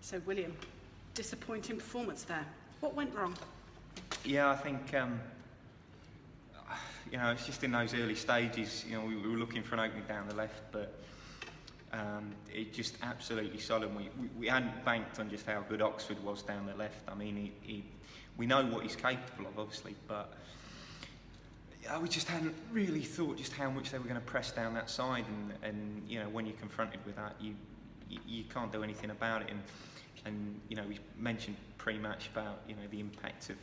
So William, disappointing performance there. What went wrong? Yeah, I think it's just in those early stages. We were looking for an opening down the left, but it just absolutely solid. We hadn't banked on just how good Oxford was down the left. I mean, we know what he's capable of, obviously, but we just hadn't really thought just how much they were going to press down that side. And when you're confronted with that, you can't do anything about it. And we mentioned pre-match about the impact of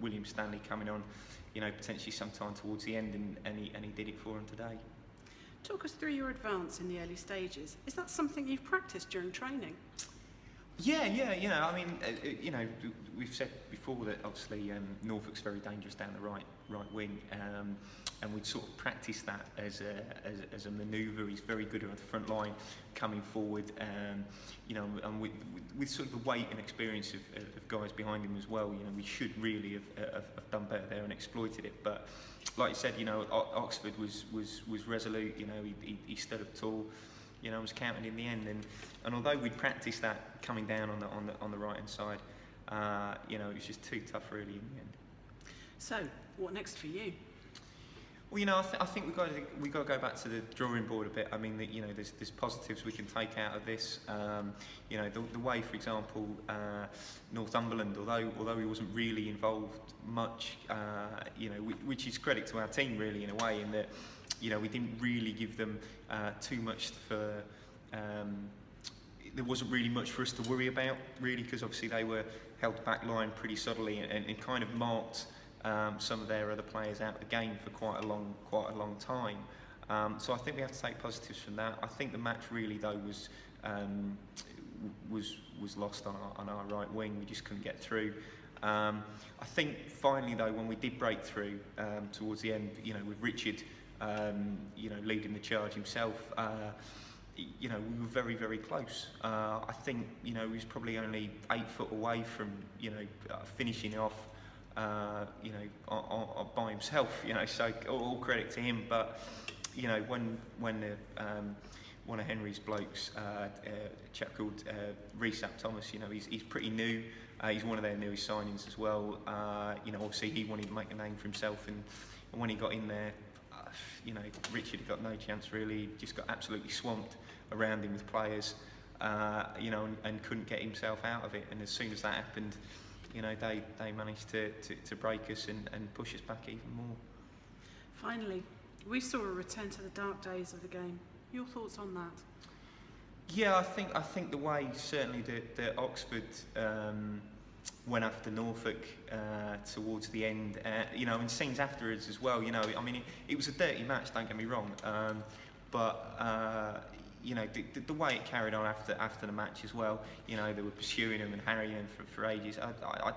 William Stanley coming on, potentially sometime towards the end, and he did it for him today. Talk us through your advance in the early stages. Is that something you've practiced during training? Yeah. I mean, we've said before that obviously Norfolk's very dangerous down the right wing, and we'd sort of practice that as a manoeuvre. He's very good on the front line, coming forward, and with sort of the weight and experience of guys behind him as well. We should really have done better there and exploited it. But like you said, Oxford was resolute. He stood up tall. Was counted in the end, and although we'd practiced that coming down on the right hand side, it was just too tough really in the end. So, what next for you? Well, I think we've got to go back to the drawing board a bit. I mean, there's positives we can take out of this. The way, for example, Northumberland, although he wasn't really involved much, which is credit to our team really in a way, in that we didn't really give them too much for. There wasn't really much for us to worry about really, because obviously they were held back line pretty subtly and kind of marked some of their other players out of the game for quite a long time. So I think we have to take positives from that. I think the match really though was lost on our right wing. We just couldn't get through. I think finally though, when we did break through towards the end, with Richard leading the charge himself, we were very, very close. I think he was probably only 8 foot away from finishing off by himself, so all credit to him. But when one of Henry's blokes, a chap called Reece Thomas, he's pretty new. He's one of their newest signings as well. Obviously he wanted to make a name for himself, and when he got in there, Richard had got no chance really. He just got absolutely swamped around him with players, and couldn't get himself out of it. And as soon as that happened, they managed to break us and push us back even more. Finally, we saw a return to the dark days of the game. Your thoughts on that? Yeah, I think the way certainly that Oxford went after Norfolk towards the end, and scenes afterwards as well. I mean, it was a dirty match. Don't get me wrong, but the way it carried on after the match as well. They were pursuing him and harrying him for ages. I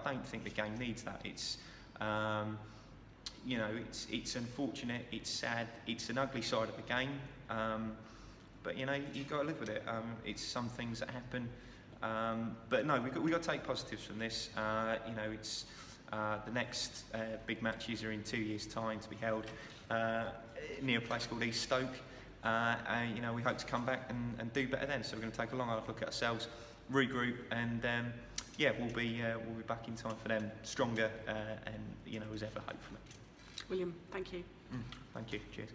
don't think the game needs that. It's it's unfortunate. It's sad. It's an ugly side of the game. But you've got to live with it. It's some things that happen. But no, we got to take positives from this. It's the next big matches are in 2 years' time to be held near a place called East Stoke. We hope to come back and do better then. So we're going to take a long hard look at ourselves, regroup, and we'll be back in time for them, stronger and as ever, hopefully. William, thank you. Thank you. Cheers.